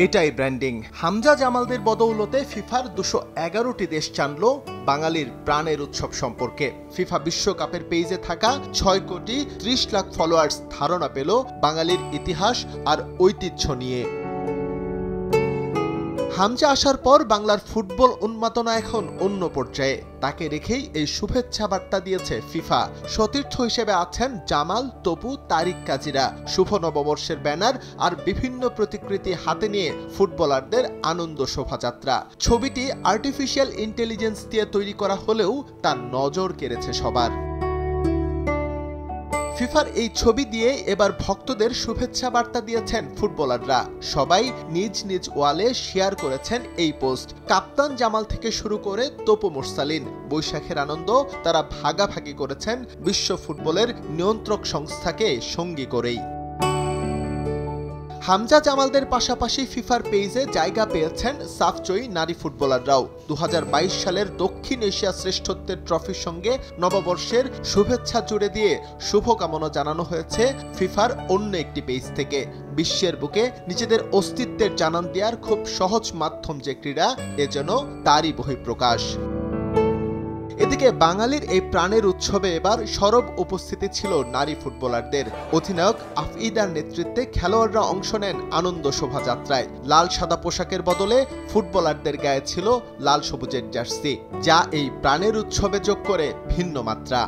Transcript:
এটাই ব্র্যান্ডিং। হামজা জামালদের বদৌলতে ফিফার 211টি দেশ জানল বাঙালির প্রাণের উৎসব সম্পর্কে। ফিফা বিশ্বকাপের পেজে থাকা 6 কোটি 30 লাখ ফলোয়ার্স ধারণা পেল বাঙালির ইতিহাস আর ঐতিহ্য নিয়ে। হামজা আসার পর বাংলার ফুটবল উন্মাদনা এখন অন্য পর্যায়ে। তাকে রেখেই এই শুভেচ্ছা বার্তা দিয়েছে ফিফা। সতীর্থ হিসেবে আছেন জামাল, তপু, তারিক কাজীরা। শুভ নববর্ষের ব্যানার আর বিভিন্ন প্রতিকৃতি হাতে নিয়ে ফুটবলারদের আনন্দ শোভাযাত্রা। ছবিটি আর্টিফিশিয়াল ইন্টেলিজেন্স দিয়ে তৈরি করা হলেও তার নজর কেড়েছে সবার। ফিফার এই ছবি দিয়ে এবার ভক্তদের শুভেচ্ছা বার্তা দিয়েছেন ফুটবলাররা। সবাই নিজ নিজ ওয়ালে শেয়ার করেছেন এই পোস্ট। কাপ্তান জামাল থেকে শুরু করে তপু মুরসালিন, বৈশাখের আনন্দ তারা ভাগাভাগি করেছেন বিশ্ব ফুটবলের নিয়ন্ত্রক সংস্থাকে সঙ্গী করেই। হামজা জামালদের পাশাপাশি ফিফার পেজে জায়গা পেয়েছেন সাফজয়ী নারী ফুটবলাররাও। 2022 সালের দক্ষিণ এশিয়া শ্রেষ্ঠত্বের ট্রফির সঙ্গে নববর্ষের শুভেচ্ছা জুড়ে দিয়ে শুভকামনা জানানো হয়েছে ফিফার অন্য একটি পেজ থেকে। বিশ্বের বুকে নিজেদের অস্তিত্বের জানান দেওয়ার খুব সহজ মাধ্যম যে ক্রীড়া, এ যেন তারই বহিঃপ্রকাশ। এদিকে বাঙালির এই প্রাণের উৎসবে এবার সরব উপস্থিতি ছিল নারী ফুটবলারদের। অধিনায়ক আফইদার নেতৃত্বে খেলোয়াড়রা অংশ নেন আনন্দ শোভাযাত্রায়। লাল সাদা পোশাকের বদলে ফুটবলারদের গায়ে ছিল লাল সবুজের জার্সি, যা এই প্রাণের উৎসবে যোগ করে ভিন্ন মাত্রা।